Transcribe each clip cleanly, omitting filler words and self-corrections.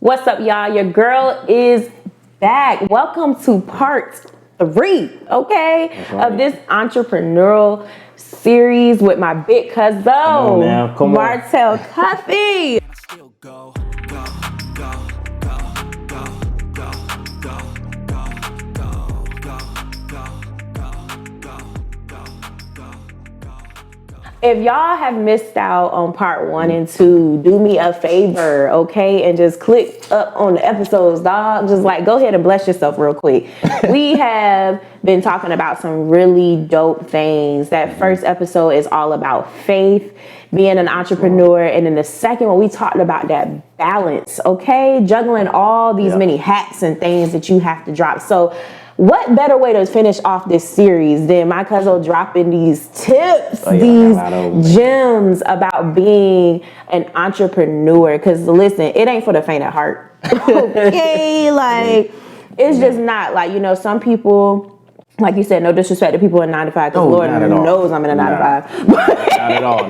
What's up, y'all? Your girl is back. Welcome to part 3, okay, of this entrepreneurial series with my big cousin, Martell Cuffee. If y'all have missed out on part 1 and 2, do me a favor, okay? And just click up on the episodes, dog. Just like, go ahead and bless yourself real quick. We have been talking about some really dope things. That first episode is all about faith, being an entrepreneur. And then the second one, we talked about that balance, okay? Juggling all these many hats and things that you have to drop. So what better way to finish off this series than my cousin dropping these tips, these gems about being an entrepreneur? Because listen, it ain't for the faint at heart. Okay, like it's just not like, you know, some people, like you said, no disrespect to people in 9 to 5, because Lord knows I'm in a 9 to 5. Not at all.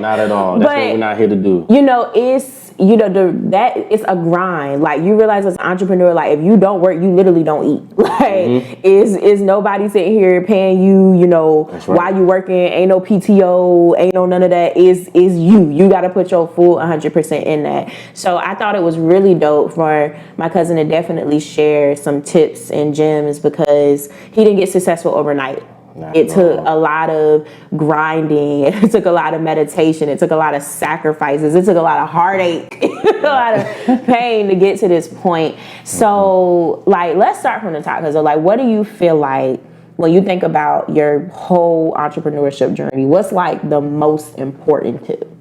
That's what we're not here to do. You know, it's it's a grind. Like, you realize as an entrepreneur, like, if you don't work, you literally don't eat. Like, is nobody sitting here paying you, you know, while you working? Ain't no PTO, ain't no none of that. Is you got to put your full 100% in that. So I thought it was really dope for my cousin to definitely share some tips and gems, because he didn't get successful overnight. It took a lot of grinding. It took a lot of meditation. It took a lot of sacrifices. It took a lot of heartache, a lot of pain to get to this point. So, like, let's start from the top. Because, like, what do you feel like when you think about your whole entrepreneurship journey? What's, like, the most important tip?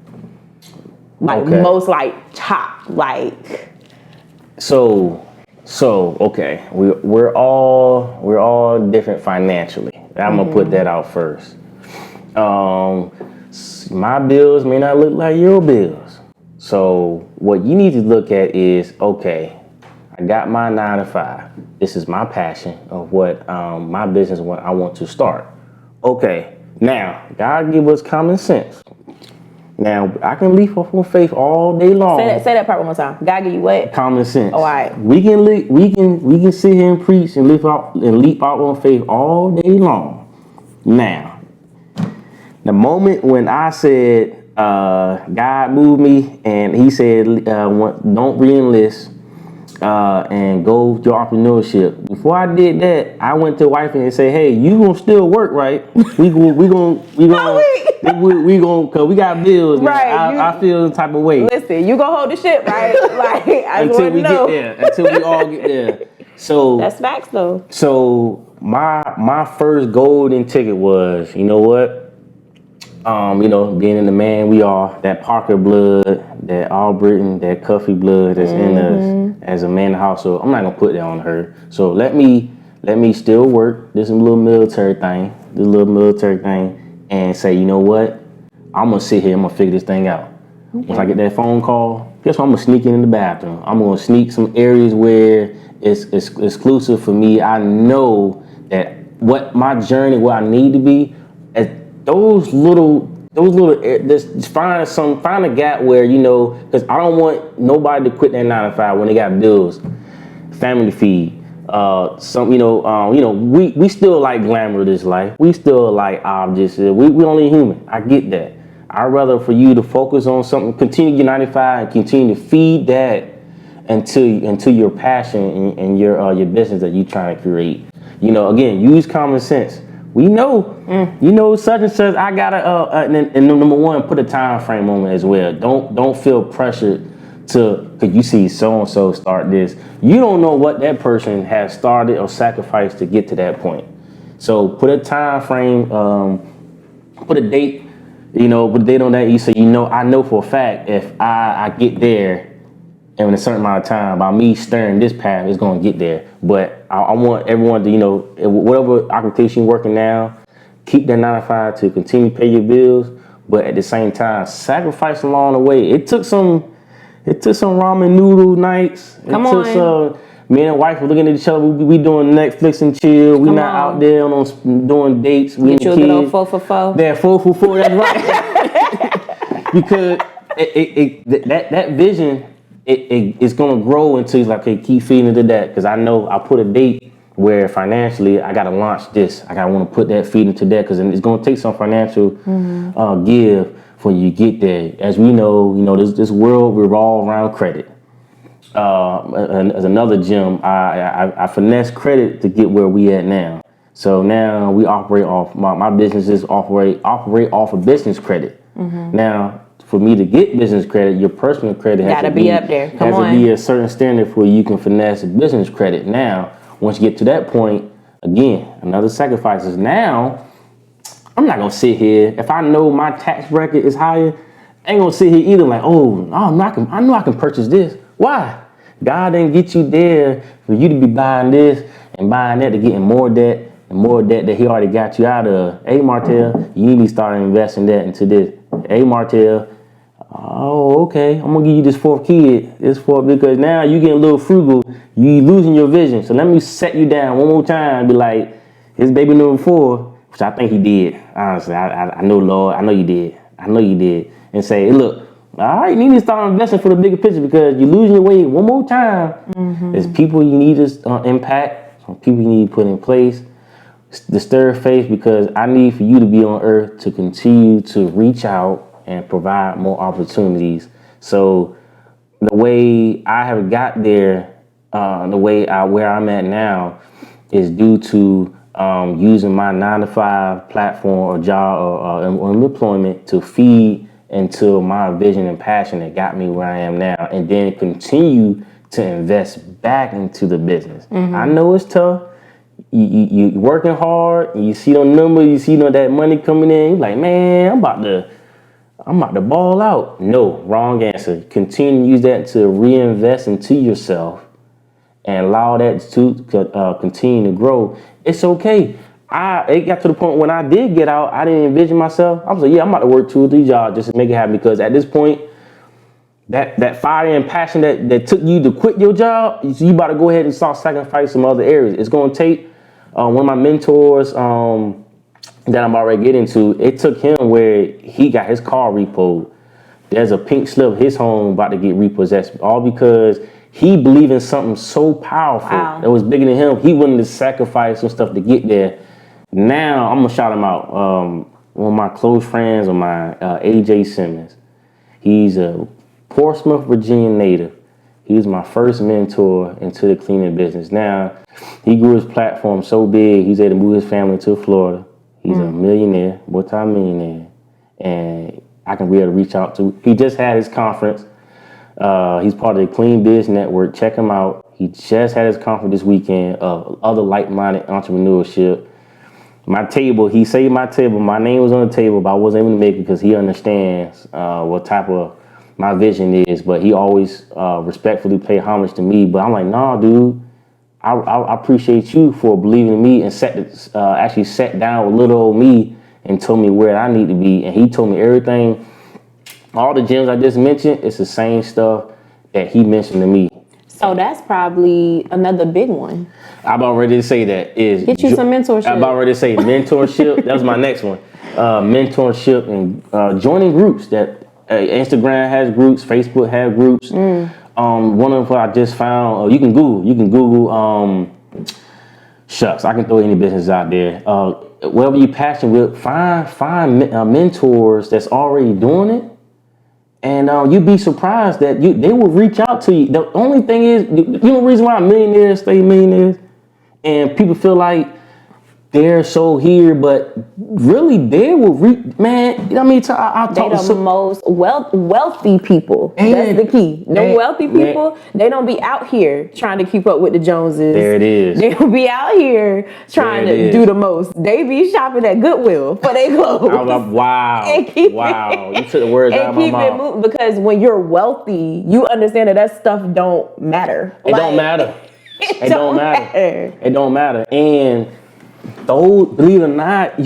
Like, most, like, top, like. So, okay. We're all different financially. I'm gonna put that out first. My bills may not look like your bills. So what you need to look at is, okay, I got my 9 to 5. This is my passion of what my business, what I want to start. Okay, now God give us common sense. Now I can leap off on faith all day long. Say that part one more time. God give you what? Common sense. All right. We can sit here and preach and leap out on faith all day long. Now, the moment when I said God moved me and He said don't re-enlist and go to entrepreneurship. Before I did that, I went to wife and said, "Hey, you gonna still work, right? We gonna cause we got bills, man. Right? I feel the type of way. Listen, you gonna hold the ship, right? Like, until we all get there. So that's facts, though. So my first golden ticket was, you know what? Being in the man we are, that Parker blood, that Albritton, that Cuffee blood that's in us as a man in the household. I'm not gonna put that on her. So let me still work this little military thing, and say, you know what? I'm gonna sit here. I'm gonna figure this thing out. Okay. Once I get that phone call, guess what? I'm gonna sneak in the bathroom. I'm gonna sneak some areas where it's exclusive for me. I know that what my journey, where I need to be, as those little just find a gap where, you know, because I don't want nobody to quit their 9 to 5 when they got bills, family to feed. We still like glamour of this life. We still like objects. We only human. I get that. I'd rather for you to focus on something, continue your 95, and continue to feed that into your passion and your business that you're trying to create. You know, again, use common sense. We know, such and such. I gotta and number one, put a time frame on it as well. Don't feel pressured because you see so and so start this. You don't know what that person has started or sacrificed to get to that point. So put a time frame, put a date. You know, put a date on that. You say, I know for a fact if I get there in a certain amount of time, by me stirring this path, it's going to get there. But I want everyone to, whatever occupation you're working now, keep that 9 to 5 to continue to pay your bills, but at the same time, sacrifice along the way. It took some ramen noodle nights. Me and wife were looking at each other. We doing Netflix and chill. We not out there doing dates. We get you a good old 4 for 4. Yeah, 4 for 4. That's right. Because that vision it's gonna grow until it's like, okay, keep feeding into that. Because I know I put a date where financially I gotta launch this. I gotta want to put that feed into that because it's gonna take some financial give for you to get there. As we know, this world revolves around credit. As another gem, I finesse credit to get where we at now. So now we operate off my businesses operate off of business credit. Now, for me to get business credit, your personal credit has to be up there. Has to be a certain standard where you can finesse business credit. Now, once you get to that point, again, another sacrifice is now. I'm not gonna sit here if I know my tax bracket is higher. I ain't gonna sit here either like, I know I can purchase this. Why? God didn't get you there for you to be buying this and buying that to getting more debt and more debt that he already got you out of. Hey, Martell, you need to start investing that into this. Hey, Martell, okay, I'm gonna give you this fourth kid. Because now you getting a little frugal. You losing your vision. So let me set you down one more time and be like, his baby number 4, which I think he did. Honestly, I know, Lord, I know you did. And say, hey, look, all right, you need to start investing for the bigger picture because you're losing your way one more time. There's people you need to impact, some people you need to put in place. The stir faith because I need for you to be on earth to continue to reach out and provide more opportunities. So the way I have got there, where I'm at now is due to using my 9-to-5 platform or job or employment to feed into my vision and passion that got me where I am now, and then continue to invest back into the business. I know it's tough. You working hard, and you see the number, you see that money coming in. You're like, man, I'm about to ball out. No, wrong answer. Continue to use that to reinvest into yourself and allow that to continue to grow. It's okay. It got to the point when I did get out, I didn't envision myself. I was like, yeah, I'm about to work 2 or 3 jobs just to make it happen because at this point, that fire and passion that took you to quit your job, you about to go ahead and start sacrificing some other areas. It's going to take one of my mentors that I'm already getting to. It took him where he got his car repoed. There's a pink slip of his home about to get repossessed, all because he believed in something so powerful that was bigger than him. He willing to sacrifice some stuff to get there. Now I'm gonna shout him out. One of my close friends of mine, AJ Simmons. He's a Portsmouth, Virginia native. He was my first mentor into the cleaning business. Now, he grew his platform so big, he's able to move his family to Florida. He's a millionaire, multi-millionaire. And I can be able to reach out to. He just had his conference. He's part of the Clean Biz Network. Check him out. He just had his conference this weekend of other like-minded entrepreneurship. My table, he saved my table. My name was on the table, but I wasn't able to make it because he understands what type of my vision is. But he always respectfully paid homage to me. But I'm like, nah, dude, I appreciate you for believing in me and actually sat down with little old me and told me where I need to be. And he told me everything. All the gems I just mentioned, it's the same stuff that he mentioned to me. So that's probably another big one. I'm about ready to say that is get you some mentorship. I'm about ready to say mentorship. That was my next one. Mentorship and joining groups that Instagram has groups, Facebook has groups. One of them I just found. You can Google. Shucks, I can throw any business out there. Whatever you're passionate with, find mentors that's already doing it. And you'd be surprised that they will reach out to you. The only thing is, the reason why millionaires stay millionaires, and people feel like they're so here, but really they will reach. Man, you know what I mean? I'll talk to the most wealthy people. That's the key. The wealthy people, they don't be out here trying to keep up with the Joneses. There it is. They don't be out here trying to do the most. They be shopping at Goodwill for their clothes. Wow. You took the words out of my mouth. Moving, because when you're wealthy, you understand that stuff don't matter. It don't matter. It don't matter. It don't matter. And those, believe it or not, they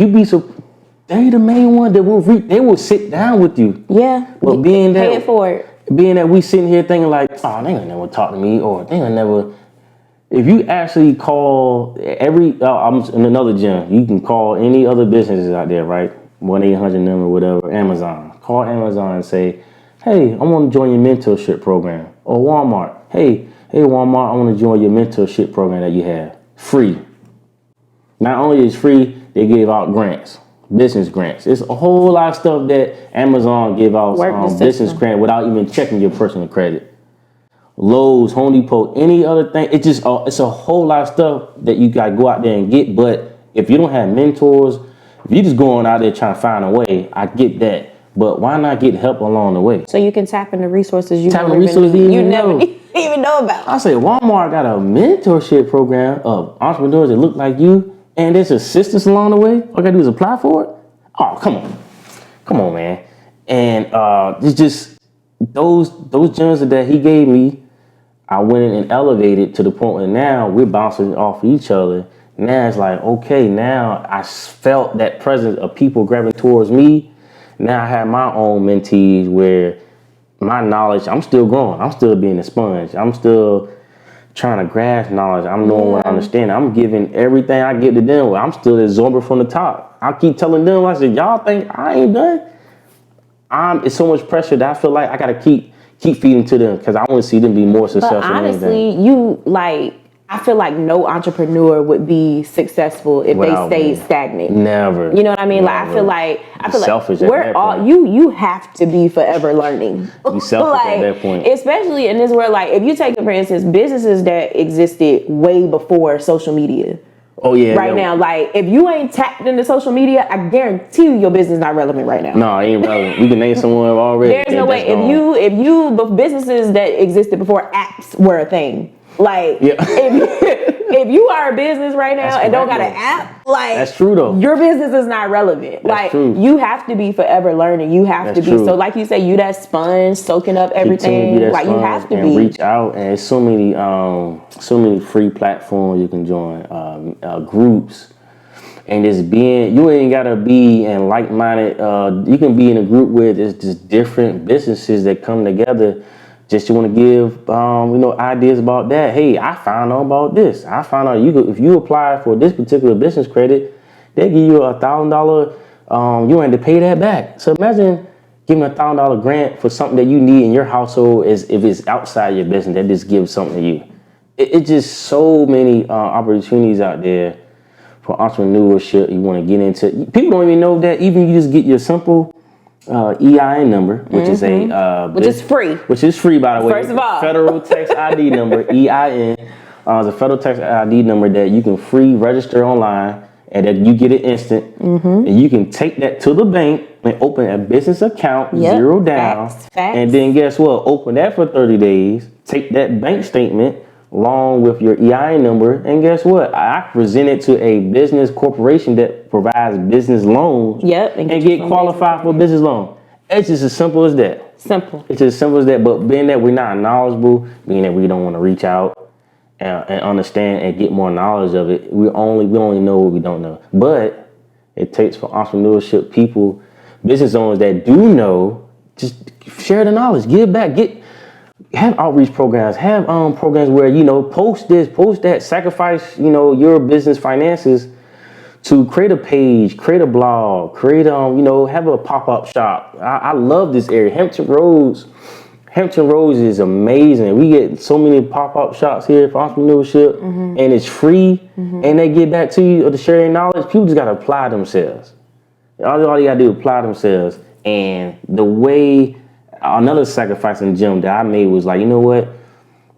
the main one that they will sit down with you. Yeah. But pay it forward. Being that we sitting here thinking like, oh, they gonna never talk to me, or they gonna never. If you actually call I'm in another gym, you can call any other businesses out there, right? 1-800 number, whatever, Amazon. Call Amazon and say, Hey, I want to join your mentorship program. Or Walmart. Hey, Walmart, I want to join your mentorship program that you have. Free. Not only is free, they give out grants, business grants. It's a whole lot of stuff that Amazon give out business grant without even checking your personal credit. Lowe's, Home Depot, any other thing. It's just it's a whole lot of stuff that you got to go out there and get. But if you don't have mentors, if you're just going out there trying to find a way, I get that. But why not get help along the way? So you can tap into resources you never even know about. I say Walmart got a mentorship program of entrepreneurs that look like you, and there's assistance along the way. All I gotta do is apply for it. Oh, come on, man. And it's just those gems that he gave me. I went in and elevated to the point where now we're bouncing off each other. Now it's like, okay, now I felt that presence of people grabbing towards me. Now I have my own mentees where my knowledge, I'm still growing. I'm still being a sponge. I'm still trying to grasp knowledge. I'm knowing what I understand. I'm giving everything I get to them. I'm still the absorber from the top. I keep telling them, I said, y'all think I ain't done? It's so much pressure that I feel like I got to keep feeding to them because I want to see them be more successful. But honestly, I feel like no entrepreneur would be successful if they stayed stagnant. Never. You know what I mean? Never. Like I feel selfish like we're all you have to be forever learning. You selfish at that point. Especially in this world, like if you take, for instance, businesses that existed way before social media. Oh yeah. Right now, like if you ain't tapped into social media, I guarantee you your business is not relevant right now. No, it ain't relevant. We can name someone already. There's no way. If businesses that existed before apps were a thing. Like if you are a business right now and don't got an app, like that's true though. Your business is not relevant. That's true. You have to be forever learning. You have to be so, like you say, you that sponge soaking up everything. Like you have to be. Reach out, and there's so many free platforms you can join, groups, and just you ain't gotta be in like-minded. You can be in a group where there's just different businesses that come together. Just you want to give, ideas about that. Hey, I found out about this. I found out if you apply for this particular business credit, they give you $1,000. You don't have to pay that back. So imagine giving $1,000 grant for something that you need in your household. As if it's outside your business, that just gives something to you. It's just so many opportunities out there for entrepreneurship. You want to get into. People don't even know that. Even you just get your simple EIN number, which is is free. Which is free, by the way. First of all, federal tax ID number, EIN, is a federal tax ID number that you can free register online, and that you get it instant, and you can take that to the bank and open a business account, zero down, Facts. and then guess what? Open that for 30 days. Take that bank statement along with your EIN number, and guess what? I present it to a business corporation that provides business loans. And get qualified for a business loan. It's just as simple as that. Simple. It's as simple as that. But being that we're not knowledgeable, meaning that we don't want to reach out and understand and get more knowledge of it, we only know what we don't know. But it takes for entrepreneurship people, business owners that do know, just share the knowledge, give back, have outreach programs, have programs where, post this, post that, sacrifice, your business finances to create a page, create a blog, have a pop-up shop. I love this area. Hampton Roads is amazing. We get so many pop-up shops here for entrepreneurship, and it's free, and they get back to you to share their knowledge. People just got to apply themselves. All you got to do is apply themselves. And the way, another sacrifice in the gym that I made was like, you know what?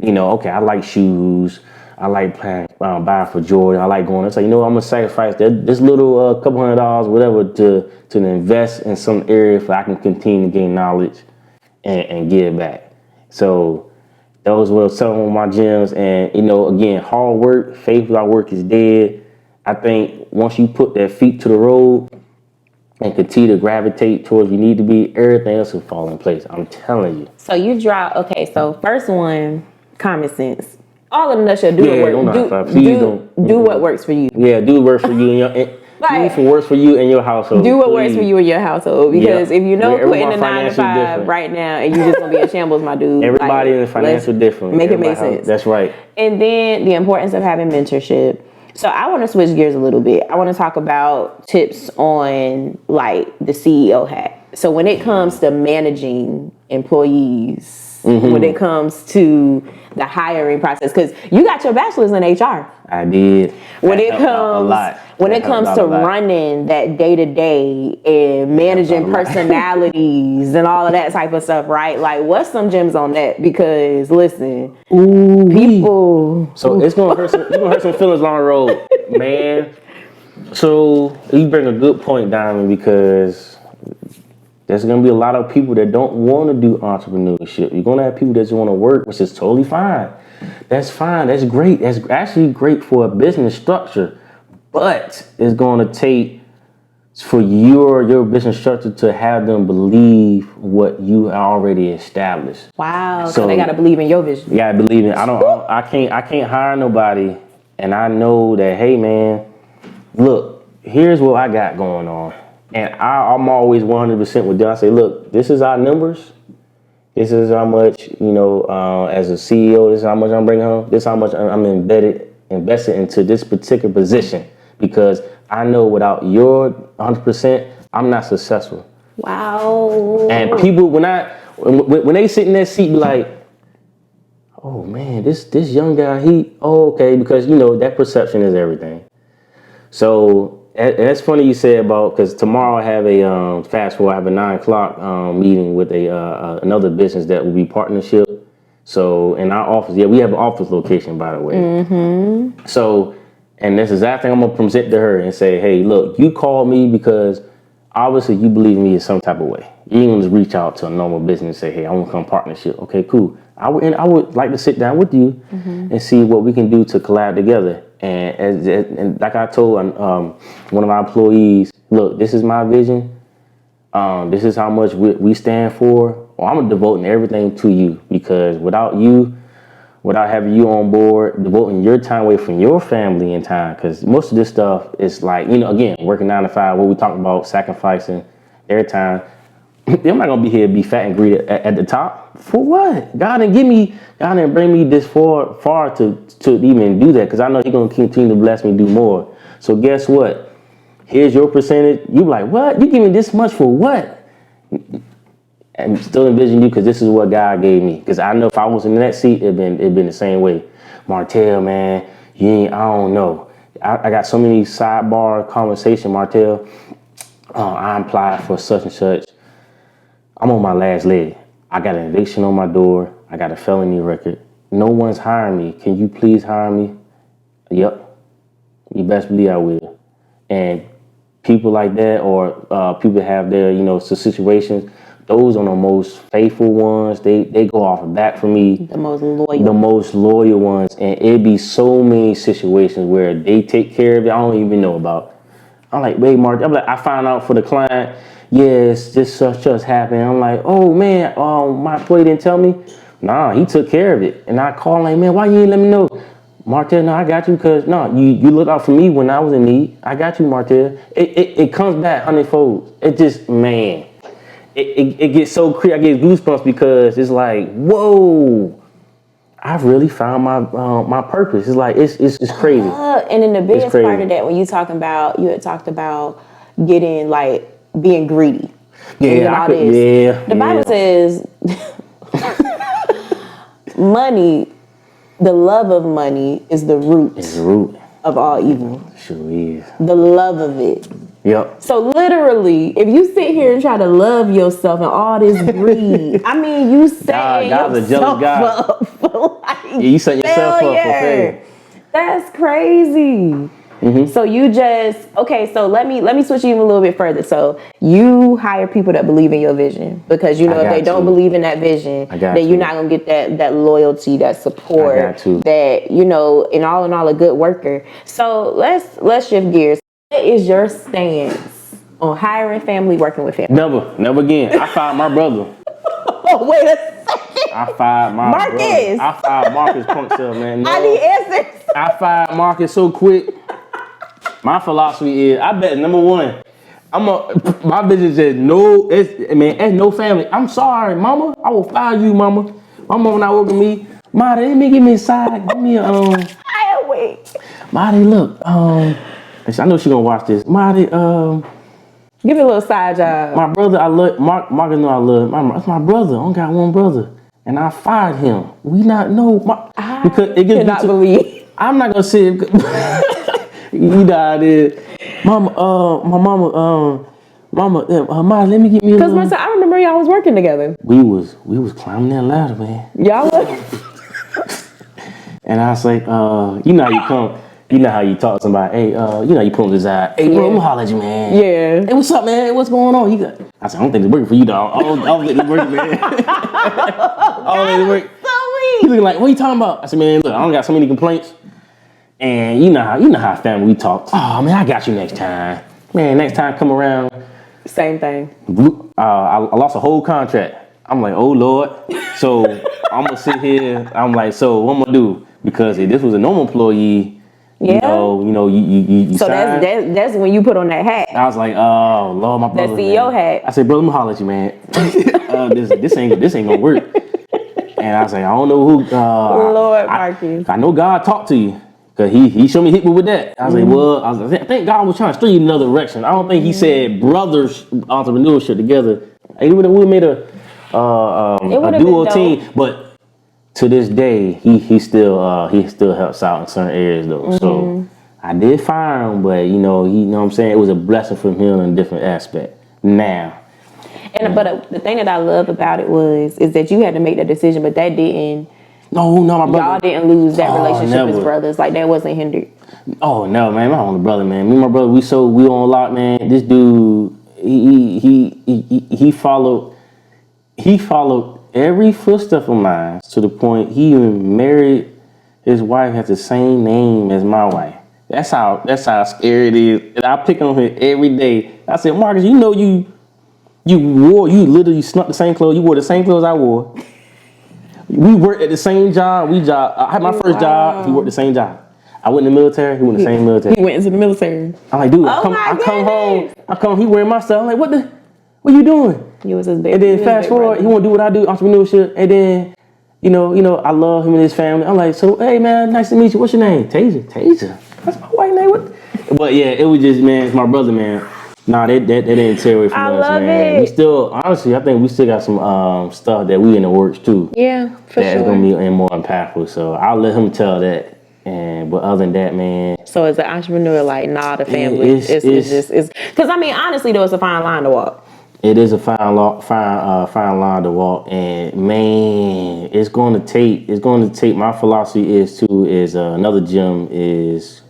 Okay, I like shoes. I like buying for Jordan. I like going. It's like, I'm gonna sacrifice this little couple $100, whatever, to invest in some area so I can continue to gain knowledge and give back. So those were some of my gems. And again, hard work, faith without work is dead. I think once you put that feet to the road and continue to gravitate towards where you need to be, everything else will fall in place. I'm telling you. So you drop. Okay, so first one, common sense. All in a nutshell, do what works for you. Yeah, do what works for you do what works for you and your household. Do what works for you and your household, because if quitting a 9 to 5 right now and you just gonna be in shambles, my dude. Everybody in the financial different. Make it make sense. That's right. And then the importance of having mentorship. So I want to switch gears a little bit. I want to talk about tips on like the CEO hat. So when it comes to managing employees when it comes to the hiring process? Because you got your bachelor's in HR. I did. When it comes to running that day to day and managing personalities and all of that type of stuff, right? Like, what's some gems on that? Because listen, people. So it's gonna hurt some feelings along the road, man. So you bring a good point, Diamond, because there's gonna be a lot of people that don't want to do entrepreneurship. You're gonna have people that just want to work, which is totally fine. That's fine. That's great. That's actually great for a business structure. But it's going to take for your business structure to have them believe what you already established. Wow. So they got to believe in your vision. You got to believe in. I can't hire nobody, and I know that. Hey, man, look, here's what I got going on, and I'm always 100% with them. I say, look, this is our numbers. This is how much, as a CEO, this is how much I'm bringing home. This is how much I'm invested into this particular position, because I know without your 100%, I'm not successful. Wow. And people, when they sit in that seat, be like, oh man, this young guy, okay, because that perception is everything. So that's funny you said about, because tomorrow I have a fast forward, I have a 9:00 meeting with another business that will be partnership. So in our office, we have an office location, by the way. Mm-hmm. So, and that's the exact thing I'm gonna present to her and say, hey, look, you called me because obviously you believe in me in some type of way. You ain't gonna just reach out to a normal business and say, hey, I want to come partnership. Okay, cool. I would like to sit down with you and see what we can do to collab together. And like I told one of my employees, look, this is my vision. This is how much we stand for. Well, I'm devoting everything to you, because without having you on board, devoting your time away from your family and time, because most of this stuff is like, again, working 9 to 5, what we talk about, sacrificing their time. I'm not gonna be here, be fat and greedy at the top. For what? God didn't bring me this far to even do that, because I know He's gonna continue to bless me, do more. So guess what? Here's your percentage. You like, what? You give me this much for what? And still envision you, because this is what God gave me. Because I know if I was in that seat, it'd been the same way. Martell, man, I don't know. I got so many sidebar conversation, Martell. I applied for such and such. I'm on my last leg. I got an eviction on my door. I got a felony record. No one's hiring me. Can you please hire me? Yep. You best believe I will. And people like that, or people have their, situations, those are the most faithful ones. They go off the back for me. The most loyal. The most loyal ones. And it'd be so many situations where they take care of it I don't even know about. I'm like, wait, Mark. I find out for the client, yes, this such just happened. I'm like, oh man, my employee didn't tell me. Nah, he took care of it. And I call like, man, why you ain't let me know? Martell, no, I got you, because you look out for me when I was in need. I got you, Martell. It comes back hundredfold. It just, man, it gets so crazy. I get goosebumps, because it's like, whoa, I've really found my purpose. It's like it's crazy. And then the biggest part of that, when you had talked about getting like being greedy. The Bible says money, the love of money is the root. It's the root of all evil. Sure is. The love of it. Yep. So literally, if you sit here and try to love yourself and all this greed, I mean, you setting yourself up for you setting yourself up for failure. That's crazy. Mm-hmm. So you so let me switch even a little bit further. So you hire people that believe in your vision, because if they don't believe in that vision, then you're not gonna get that loyalty, that support, that in all a good worker. So let's shift gears. What is your stance on hiring family, working with family? Never again. I fired my brother. Oh, wait a second. I fired my Marcus. Brother. I fired Marcus Punkcell, man. No, I need answers. I fired Marcus so quick. My philosophy is, I bet number one, my business is it's no family. I'm sorry, mama. I will fire you, mama. My mama not working with me. Marty, let me give me a side. Give me a wait. Marty, look. I know she gonna watch this. Marty, Give it a little side job. My brother, I love Mark. Marcus know I love. That's my brother. I only got one brother, and I fired him. We not know because it gets cannot believe. I'm not gonna say it. You know how it is. Mama, my mama, Ma, let me get me a little. Because I remember y'all was working together. We was climbing that ladder, man. Y'all was. And I was like, you know how you come, you know how you talk to somebody. Hey, you know you put on his eye. Hey, bro, I'm gonna holler at you, man. Yeah. Hey, what's up, man? What's going on? I said, I don't think it's working for you, dog. I don't think it's working, man. I don't think it's working. He looking like, what are you talking about? I said, man, look, I don't got so many complaints. And you know how family we talk. Oh man, I got you next time. Man, next time come around. Same thing. I lost a whole contract. I'm like, oh Lord. So I'm gonna sit here. I'm like, so what I'm gonna do? Because if this was a normal employee, you know, you. So that's when you put on that hat. I was like, oh Lord, my brother. That CEO hat. I said, brother, I'm gonna holler at you, man. This ain't gonna work. And I was like, I don't know who. Lord, Marcus. I know God talked to you. Cause he showed me hit me with that. I was like, well, I think God was trying to steer you in another direction. I don't think he said brothers entrepreneurship together. It would have made a duo team. But to this day, he still helps out in certain areas though. So I did fire him, but you know what I'm saying, it was a blessing from him in a different aspect. Now. But the thing that I love about it is that you had to make that decision, but that didn't. No, my brother. Y'all didn't lose that relationship as brothers. Like that wasn't hindered. Oh no, man, my only brother, man. Me and my brother, we on lock, man. This dude, he followed every footstep of mine to the point he even married his wife has the same name as my wife. That's how scary it is. And I pick on him every day. I said, Marcus, you know you literally snuck the same clothes. You wore the same clothes I wore. We worked at the same job. I had my first job. He worked the same job. I went in the military. He went in the same military. He went into the military. I'm like, dude, I come home. He wearing my stuff. I'm like, what you doing? He was his baby. And then fast forward, he want to do what I do, entrepreneurship. And then, you know, I love him and his family. I'm like, so hey man, nice to meet you. What's your name? Taser. That's my white name. What? But yeah, it was just, man, it's my brother, man. Nah, that didn't tear away from us, man. It. We still, honestly, I think we still got some stuff that we in the works too. Yeah, for sure. That's gonna be more impactful. So I'll let him tell that. But other than that, man. So as an entrepreneur, like, the family, it's just because I mean, honestly, though, it's a fine line to walk. It is a fine line to walk, and man, it's going to take. My philosophy is another gem is.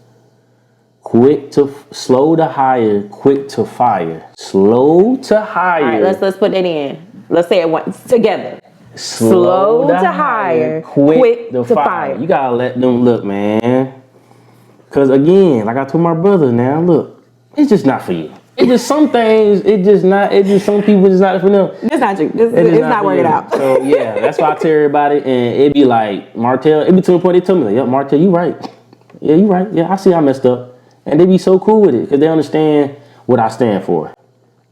Slow to hire, quick to fire. Slow to hire. All right, let's put that in. Let's say it once together. Slow to hire, quick to fire. You gotta let them look, man. Cause again, like I told my brother, now look, it's just not for you. It's just some things. Some people it's not for them. It's not true. It's not working out. So yeah, that's why I tell everybody, and it be like Martell. It be to the point they tell me like, "Yep, Martell, you right. Yeah, you right. Yeah, I see I messed up." And they be so cool with it because they understand what I stand for.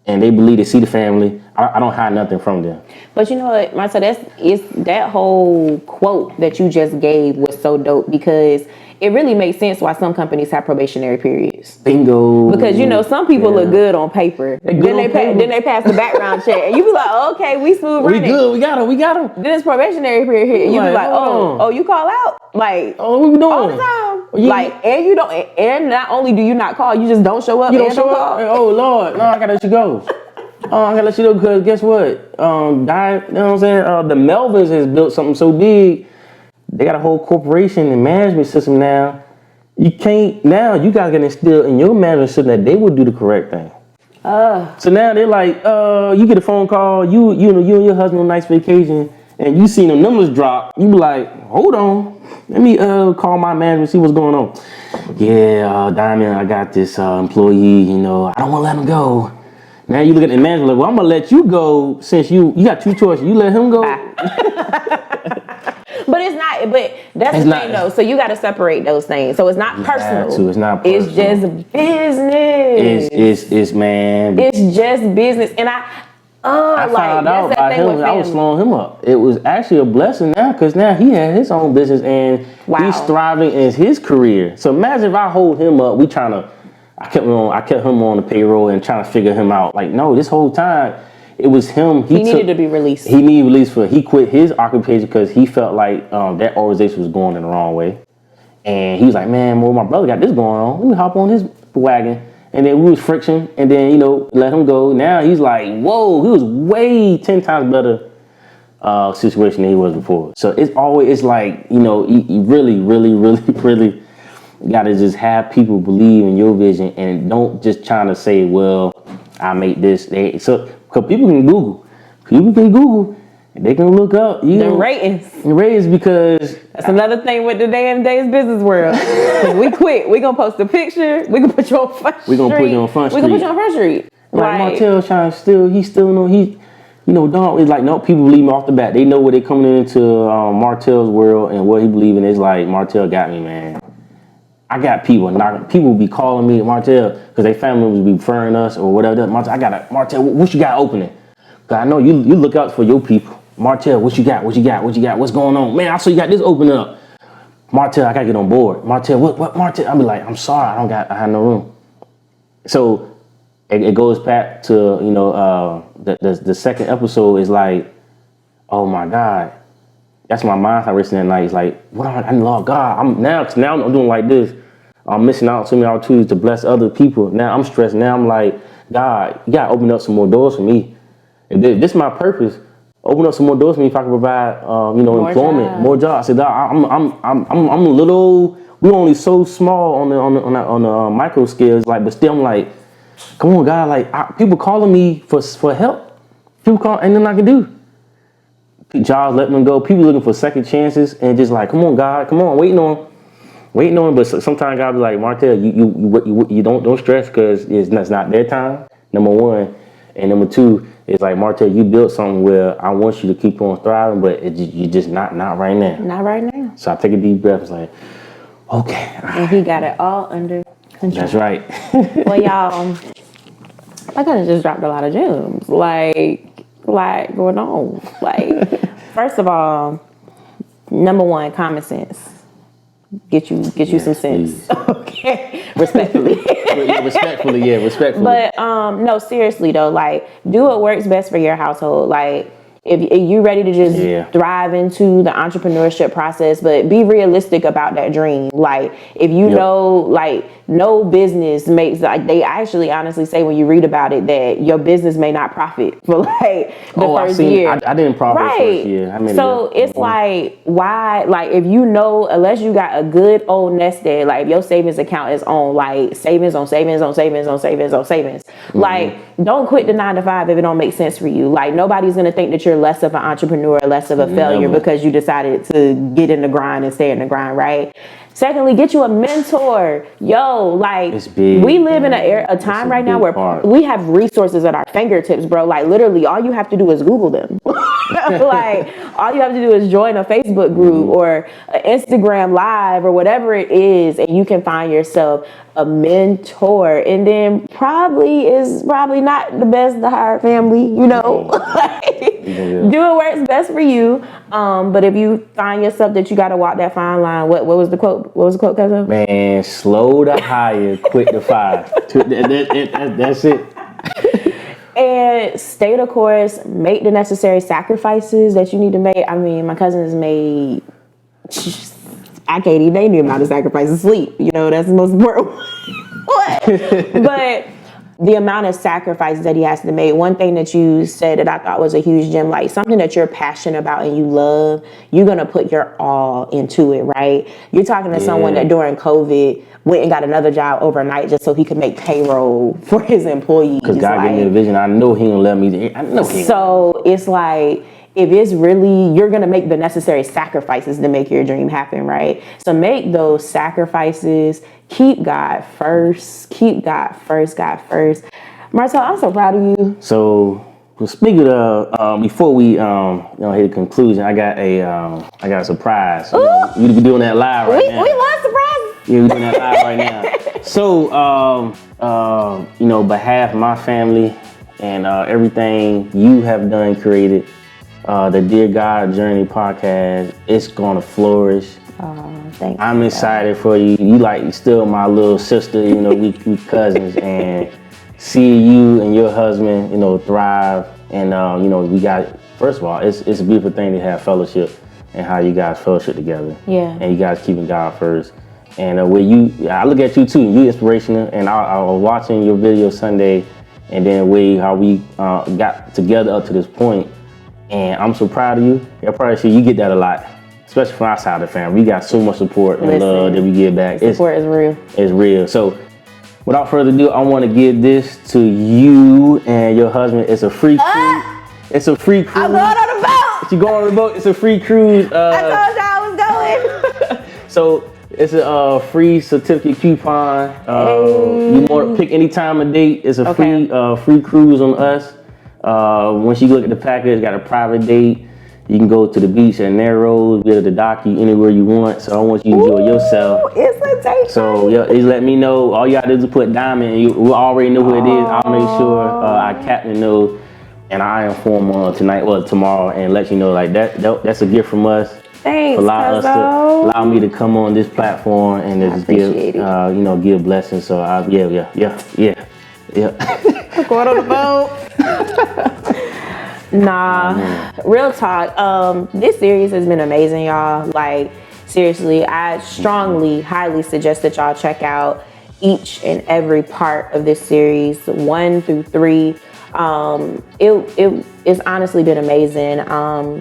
And they believe they see the family. I don't hide nothing from them. But you know what, Martell, that whole quote that you just gave was so dope because it really makes sense why some companies have probationary periods. Bingo. Because some people look good on paper. Then they pass the background check, and you be like, okay, we smooth running. We good. We got them. Then it's probationary period here. You be like, oh, you call out, like, what we doing all the time. And you don't. And not only do you not call, you just don't show up. You don't show up. Oh Lord, no, I gotta let you go. I gotta let you go because guess what? You know what I'm saying? The Melvins has built something so big. They got a whole corporation and management system now. You guys can instill in your management system that they will do the correct thing. So now they're like, you get a phone call, you and your husband on a nice vacation, and you seen the numbers drop. You be like, hold on, let me call my manager and see what's going on. Yeah, Diamond, I got this employee. I don't want to let him go. Now you look at the manager like, well, I'm gonna let you go since you got two choices. You let him go. But it's not. But that's the thing, though. So you got to separate those things. So it's not personal. It's not personal. It's just business. It's man. It's just business. And I found out by him. I was slowing him up. It was actually a blessing now because now he had his own business and he's thriving in his career. So imagine if I hold him up. We trying to I kept him on the payroll and trying to figure him out. Like, no, this whole time it was him. He needed to be released. He needed release he quit his occupation because he felt like that organization was going in the wrong way. And he was like, man, well, my brother got this going on. Let me hop on his wagon. And then we was friction, and then, you know, let him go. Now he's like, whoa, he was way 10 times better situation than he was before. So it's like, you know, you really, really, really, really gotta just have people believe in your vision and don't just trying to say, well, I made this. Because people can Google. And they can look up the ratings. Because that's another thing with the damn day's business world. We quit. We gonna post a picture. We gonna put you on Front Street. We gonna put you on Front Street. Like Martell trying to he still know Don is like, no, people believe me off the bat. They know where they coming into Martell's world and what he believe in is like, Martell got me, man. I got people be calling me Martell because they family members be referring us or whatever. Martell, what you got opening? Cause I know you look out for your people. Martell, what you got? What's going on? Man, I saw you got this opening up. Martell, I gotta get on board. Martell, what Martell? I'll be like, I'm sorry, I have no room. So it goes back to, you know, the second episode is like, oh my God. That's my mindset racing that night. It's like, I love God. I'm doing like this. I'm missing out on so many opportunities to bless other people. Now I'm stressed. Now I'm like, God, you gotta open up some more doors for me. If this is my purpose. Open up some more doors for me if I can provide, more employment, more jobs. I said, I'm a little. We're only so small on the micro scales, like, but still, I'm like, come on, God, like, people calling me for help. People call, ain't nothing I can do. Jobs letting them go. People looking for second chances, and just like, come on, God, come on, waiting on. But sometimes God be like, Martell, you don't stress because it's not their time. Number one, and number two. It's like, Martell, you built something where I want you to keep on thriving, but you're just not right now. Not right now. So I take a deep breath. It's like, okay. And he got it all under control. That's right. Well, y'all, I kind of just dropped a lot of gems. Like going on. Like, first of all, number one, common sense. Get you some sense. Please. Okay. Respectfully. Respectfully. But no, seriously though, like, do what works best for your household. Like, if you ready to just thrive into the entrepreneurship process, but be realistic about that dream. Like, if you know, like, no business makes, like, they actually honestly say when you read about it that your business may not profit for like the first year. I didn't profit the first year. So it's like, why, like, if you know, unless you got a good old nest egg, like if your savings account is on like savings on savings on savings on savings on savings, like, don't quit the 9 to 5 if it don't make sense for you. Like, nobody's gonna think that you're less of an entrepreneur, less of a failure because you decided to get in the grind and stay in the grind, right? Secondly, get you a mentor. Yo, like, we live in a time right now where we have resources at our fingertips, bro. Like, literally, all you have to do is Google them. Like, all you have to do is join a Facebook group or an Instagram Live or whatever it is, and you can find yourself a mentor. And then probably not the best to hire family, you know. Do what works best for you. But if you find yourself that you got to walk that fine line, what was the quote? What was the quote, Kazo? Man, slow to hire, quick to fire. That's it. And stay the course. Make the necessary sacrifices that you need to make. I mean, my cousin has made, I can't even name the amount of sacrifices. Sleep. You know, that's the most important one. But the amount of sacrifices that he has to make. One thing that you said that I thought was a huge gem, like something that you're passionate about and you love, you're going to put your all into it, right? You're talking to someone that during COVID went and got another job overnight just so he could make payroll for his employees. Because God gave me a vision. I know he didn't let me. I know he. So it's like, if it's really, you're going to make the necessary sacrifices to make your dream happen, right? So make those sacrifices. Keep God first. Keep God first. Martell, I'm so proud of you. So, speaking of, before we hit the conclusion, I got a surprise. We be doing that live right now. We love surprises. Yeah, we're doing that live right now. So, behalf of my family and everything you have done, created, the Dear God Journey podcast, it's gonna flourish. Thanks. I'm excited for you. You like still my little sister. You know, we cousins, and see you and your husband, you know, thrive. And you know, we got, first of all, it's a beautiful thing to have fellowship and how you guys fellowship together. Yeah. And you guys keeping God first. And I look at you too. You inspirational. And I was watching your video Sunday, and then how we got together up to this point. And I'm so proud of you. I probably see you get that a lot, especially from outside the family. We got so much support and love that we give back. Support is real. It's real. So without further ado, I want to give this to you and your husband. It's a free cruise. It's a free cruise. I'm going on a boat. You go on the boat. It's a free cruise. I told you I was going. So it's a free certificate coupon. You want to pick any time of date. It's a free cruise on us. Once you look at the package, it's got a private date. You can go to the beach at Narrows, go to the dock, anywhere you want. So I want you to enjoy yourself. It's a date. So yeah, just let me know. All you gotta do is put Diamond, and we already know who it is. I'll make sure our captain knows, and I inform tomorrow, and let you know like that's a gift from us. Thanks, allow me to come on this platform and just give blessings. So yeah. Going on the boat. Nah, real talk. This series has been amazing, y'all. Like, seriously, I strongly, highly suggest that y'all check out each and every part of this series, 1 through 3. It's honestly been amazing.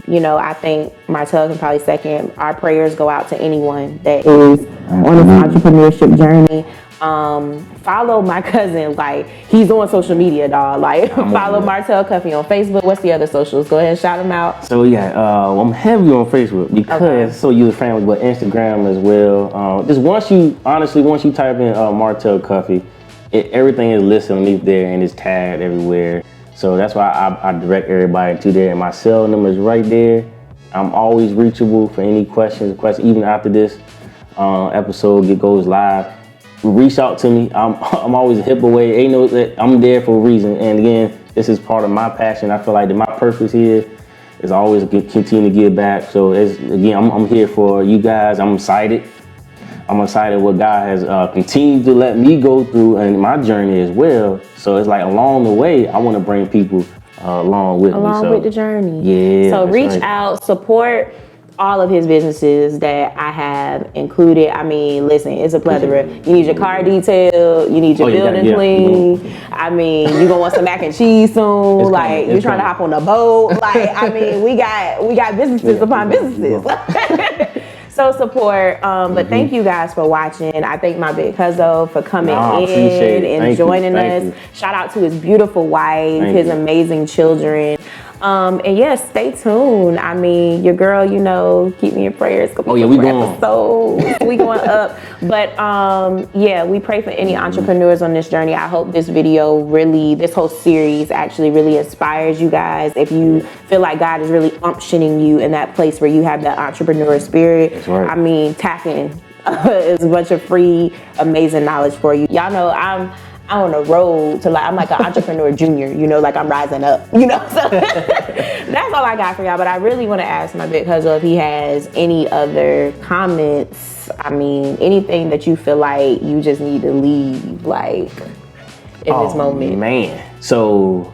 You know, I think Martell can probably second. Our prayers go out to anyone that is on this entrepreneurship journey. Follow my cousin, like, he's on social media, dog. Like, follow Martell Cuffee on Facebook. What's the other socials? Go ahead and shout them out. So I'm heavy on Facebook because it's so user-friendly, but Instagram as well. Just once you type in Martell Cuffee, everything is listed underneath there and it's tagged everywhere. So that's why I direct everybody to there. And my cell number is right there. I'm always reachable for any questions, even after this episode goes live. Reach out to me. I'm always a hip away. Ain't no that I'm there for a reason. And again, this is part of my passion. I feel like that my purpose here is always to continue to give back. So I'm here for you guys. I'm excited. What God has continued to let me go through and my journey as well. So it's like along the way, I want to bring people along with me. Along with the journey. Yeah. So reach out, support all of his businesses that I have included. I mean, listen, it's a plethora. You need your car detailed. You need your building clean. I mean, you gonna want some mac and cheese soon. You're trying to hop on a boat. Like, I mean, we got businesses upon businesses. So support, but thank you guys for watching. I thank my big cousin for coming in and joining us. Shout out to his beautiful wife, his amazing children. And yes, stay tuned. I mean, your girl, keep me in prayers. We going. We going up. But we pray for any entrepreneurs on this journey. I hope this whole series actually really inspires you guys. If you feel like God is really unctioning you in that place where you have that entrepreneur spirit, that's right. I mean, tap in. It's a bunch of free, amazing knowledge for you. Y'all know I'm on a road to I'm like an entrepreneur junior, like I'm rising up, so that's all I got for y'all. But I really want to ask my big cousin if he has any other comments. I mean, anything that you feel like you just need to leave, like, in this moment. Man, so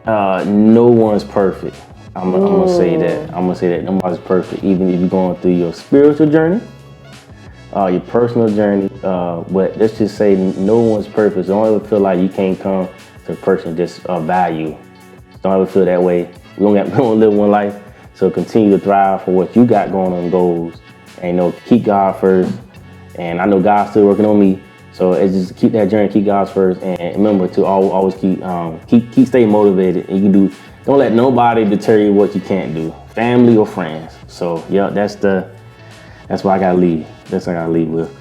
no one's perfect. I'm gonna say that. Nobody's perfect, even if you're going through your spiritual journey, your personal journey, but let's just say no one's perfect. Don't ever feel like you can't come to a person just value. Don't ever feel that way. We don't live one life, so continue to thrive for what you got going on, goals, and keep God first. And I know God's still working on me, so it's just keep that journey, keep God first, and remember to always keep staying motivated. And don't let nobody deter you what you can't do, family or friends. So yeah, that's what I gotta leave. That's what I gotta leave with.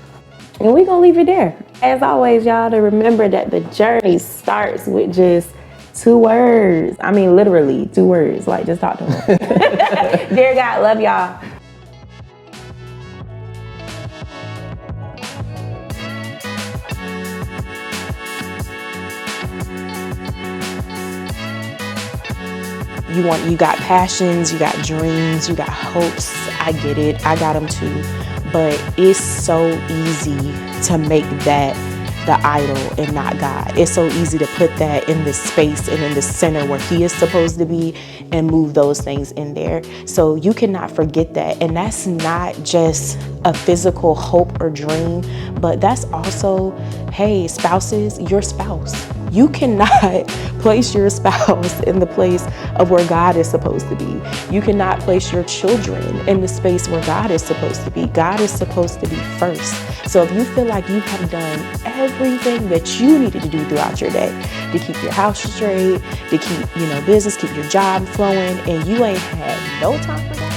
And we're gonna leave it there. As always, y'all, to remember that the journey starts with just 2 words. I mean, literally 2 words. Like, just talk to him. Dear God, love y'all. You got passions, you got dreams, you got hopes. I get it. I got them too. But it's so easy to make that the idol and not God. It's so easy to put that in the space and in the center where he is supposed to be and move those things in there. So you cannot forget that. And that's not just a physical hope or dream, but that's also, hey, spouses, your spouse. You cannot place your spouse in the place of where God is supposed to be. You cannot place your children in the space where God is supposed to be. God is supposed to be first. So if you feel like you have done everything that you needed to do throughout your day to keep your house straight, to keep, business, keep your job flowing, and you ain't had no time for God,